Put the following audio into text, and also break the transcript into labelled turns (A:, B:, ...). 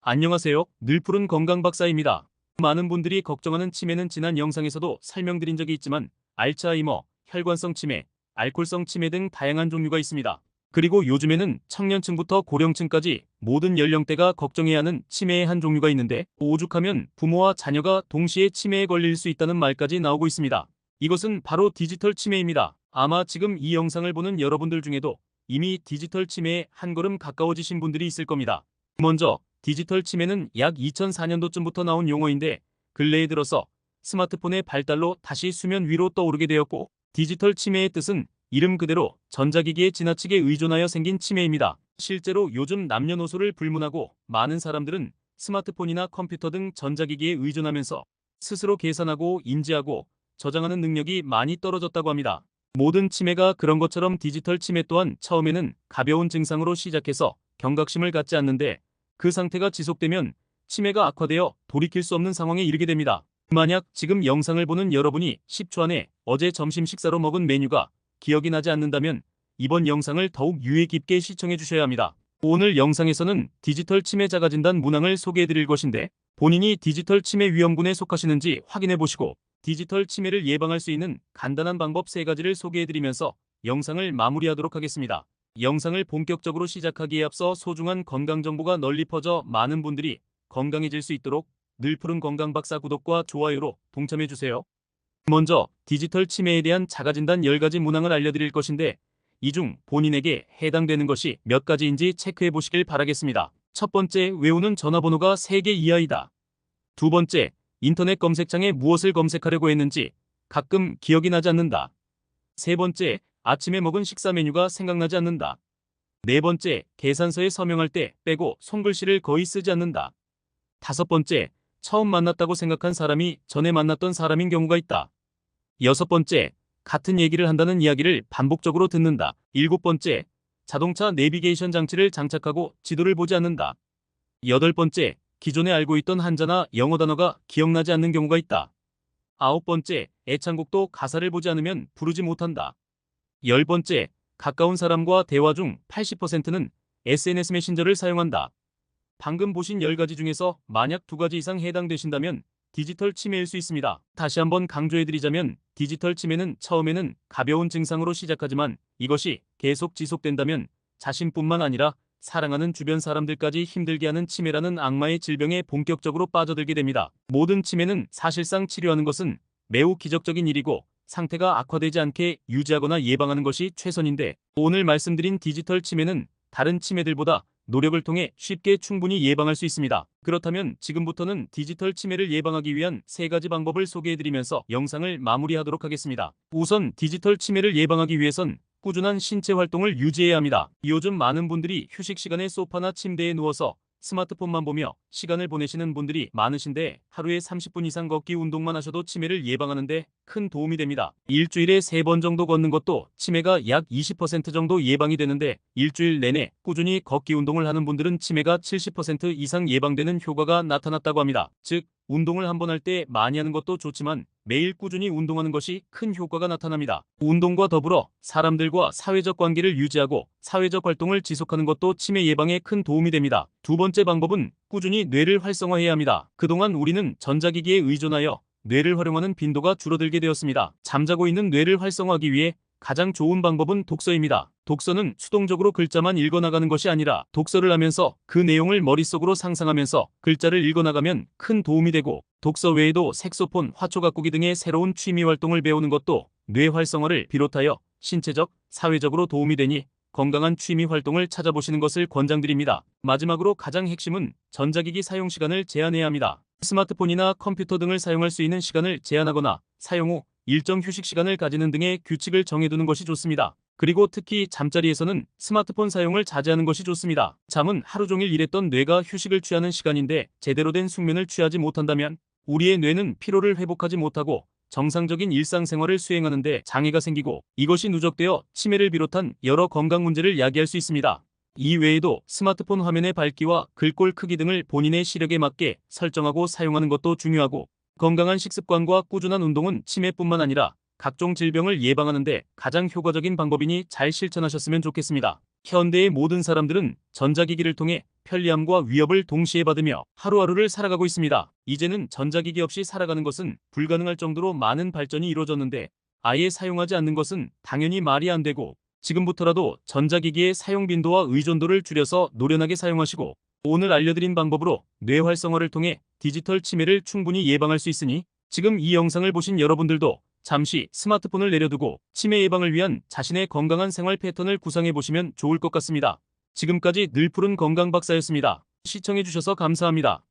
A: 안녕하세요. 늘푸른 건강박사입니다. 많은 분들이 걱정하는 치매는 지난 영상에서도 설명드린 적이 있지만 알츠하이머, 혈관성 치매, 알코올성 치매 등 다양한 종류가 있습니다. 그리고 요즘에는 청년층부터 고령층까지 모든 연령대가 걱정해야 하는 치매의 한 종류가 있는데 오죽하면 부모와 자녀가 동시에 치매에 걸릴 수 있다는 말까지 나오고 있습니다. 이것은 바로 디지털 치매입니다. 아마 지금 이 영상을 보는 여러분들 중에도 이미 디지털 치매에 한 걸음 가까워지신 분들이 있을 겁니다. 먼저 디지털 치매는 약 2004년도쯤부터 나온 용어인데 근래에 들어서 스마트폰의 발달로 다시 수면 위로 떠오르게 되었고 디지털 치매의 뜻은 이름 그대로 전자기기에 지나치게 의존하여 생긴 치매입니다. 실제로 요즘 남녀노소를 불문하고 많은 사람들은 스마트폰이나 컴퓨터 등 전자기기에 의존하면서 스스로 계산하고 인지하고 저장하는 능력이 많이 떨어졌다고 합니다. 모든 치매가 그런 것처럼 디지털 치매 또한 처음에는 가벼운 증상으로 시작해서 경각심을 갖지 않는데 그 상태가 지속되면 치매가 악화되어 돌이킬 수 없는 상황에 이르게 됩니다. 만약 지금 영상을 보는 여러분이 10초 안에 어제 점심 식사로 먹은 메뉴가 기억이 나지 않는다면 이번 영상을 더욱 유의 깊게 시청해 주셔야 합니다. 오늘 영상에서는 디지털 치매 자가진단 문항을 소개해 드릴 것인데 본인이 디지털 치매 위험군에 속하시는지 확인해 보시고 디지털 치매를 예방할 수 있는 간단한 방법 3가지를 소개해 드리면서 영상을 마무리하도록 하겠습니다. 영상을 본격적으로 시작하기에 앞서 소중한 건강정보가 널리 퍼져 많은 분들이 건강해질 수 있도록 늘푸른 건강박사 구독과 좋아요로 동참해주세요. 먼저 디지털 치매에 대한 자가진단 10가지 문항을 알려드릴 것인데 이 중 본인에게 해당되는 것이 몇 가지인지 체크해 보시길 바라겠습니다. 첫 번째, 외우는 전화번호가 3개 이하이다. 두 번째, 인터넷 검색창에 무엇을 검색하려고 했는지 가끔 기억이 나지 않는다. 세 번째, 아침에 먹은 식사 메뉴가 생각나지 않는다. 네 번째, 계산서에 서명할 때 빼고 손글씨를 거의 쓰지 않는다. 다섯 번째, 처음 만났다고 생각한 사람이 전에 만났던 사람인 경우가 있다. 여섯 번째, 같은 얘기를 한다는 이야기를 반복적으로 듣는다. 일곱 번째, 자동차 내비게이션 장치를 장착하고 지도를 보지 않는다. 여덟 번째, 기존에 알고 있던 한자나 영어 단어가 기억나지 않는 경우가 있다. 아홉 번째, 애창곡도 가사를 보지 않으면 부르지 못한다. 열 번째, 가까운 사람과 대화 중 80%는 SNS 메신저를 사용한다. 방금 보신 10가지 중에서 만약 2가지 이상 해당되신다면 디지털 치매일 수 있습니다. 다시 한번 강조해드리자면 디지털 치매는 처음에는 가벼운 증상으로 시작하지만 이것이 계속 지속된다면 자신뿐만 아니라 사랑하는 주변 사람들까지 힘들게 하는 치매라는 악마의 질병에 본격적으로 빠져들게 됩니다. 모든 치매는 사실상 치료하는 것은 매우 기적적인 일이고 상태가 악화되지 않게 유지하거나 예방하는 것이 최선인데 오늘 말씀드린 디지털 치매는 다른 치매들보다 노력을 통해 쉽게 충분히 예방할 수 있습니다. 그렇다면 지금부터는 디지털 치매를 예방하기 위한 3가지 방법을 소개해드리면서 영상을 마무리하도록 하겠습니다. 우선 디지털 치매를 예방하기 위해선 꾸준한 신체 활동을 유지해야 합니다. 요즘 많은 분들이 휴식 시간에 소파나 침대에 누워서 스마트폰만 보며 시간을 보내시는 분들이 많으신데 하루에 30분 이상 걷기 운동만 하셔도 치매를 예방하는데 큰 도움이 됩니다. 일주일에 3번 정도 걷는 것도 치매가 약 20% 정도 예방이 되는데 일주일 내내 꾸준히 걷기 운동을 하는 분들은 치매가 70% 이상 예방되는 효과가 나타났다고 합니다. 즉 운동을 한 번 할 때 많이 하는 것도 좋지만 매일 꾸준히 운동하는 것이 큰 효과가 나타납니다. 운동과 더불어 사람들과 사회적 관계를 유지하고 사회적 활동을 지속하는 것도 치매 예방에 큰 도움이 됩니다. 두 번째 방법은 꾸준히 뇌를 활성화해야 합니다. 그동안 우리는 전자기기에 의존하여 뇌를 활용하는 빈도가 줄어들게 되었습니다. 잠자고 있는 뇌를 활성화하기 위해 가장 좋은 방법은 독서입니다. 독서는 수동적으로 글자만 읽어나가는 것이 아니라 독서를 하면서 그 내용을 머릿속으로 상상하면서 글자를 읽어나가면 큰 도움이 되고 독서 외에도 색소폰, 화초 가꾸기 등의 새로운 취미 활동을 배우는 것도 뇌 활성화를 비롯하여 신체적, 사회적으로 도움이 되니 건강한 취미 활동을 찾아보시는 것을 권장드립니다. 마지막으로 가장 핵심은 전자기기 사용 시간을 제한해야 합니다. 스마트폰이나 컴퓨터 등을 사용할 수 있는 시간을 제한하거나 사용 후 일정 휴식 시간을 가지는 등의 규칙을 정해두는 것이 좋습니다. 그리고 특히 잠자리에서는 스마트폰 사용을 자제하는 것이 좋습니다. 잠은 하루 종일 일했던 뇌가 휴식을 취하는 시간인데 제대로 된 숙면을 취하지 못한다면 우리의 뇌는 피로를 회복하지 못하고 정상적인 일상생활을 수행하는데 장애가 생기고 이것이 누적되어 치매를 비롯한 여러 건강 문제를 야기할 수 있습니다. 이 외에도 스마트폰 화면의 밝기와 글꼴 크기 등을 본인의 시력에 맞게 설정하고 사용하는 것도 중요하고 건강한 식습관과 꾸준한 운동은 치매뿐만 아니라 각종 질병을 예방하는 데 가장 효과적인 방법이니 잘 실천하셨으면 좋겠습니다. 현대의 모든 사람들은 전자기기를 통해 편리함과 위협을 동시에 받으며 하루하루를 살아가고 있습니다. 이제는 전자기기 없이 살아가는 것은 불가능할 정도로 많은 발전이 이루어졌는데 아예 사용하지 않는 것은 당연히 말이 안 되고, 지금부터라도 전자기기의 사용 빈도와 의존도를 줄여서 노련하게 사용하시고, 오늘 알려드린 방법으로 뇌 활성화를 통해 디지털 치매를 충분히 예방할 수 있으니 지금 이 영상을 보신 여러분들도 잠시 스마트폰을 내려두고 치매 예방을 위한 자신의 건강한 생활 패턴을 구상해 보시면 좋을 것 같습니다. 지금까지 늘푸른 건강 박사였습니다. 시청해주셔서 감사합니다.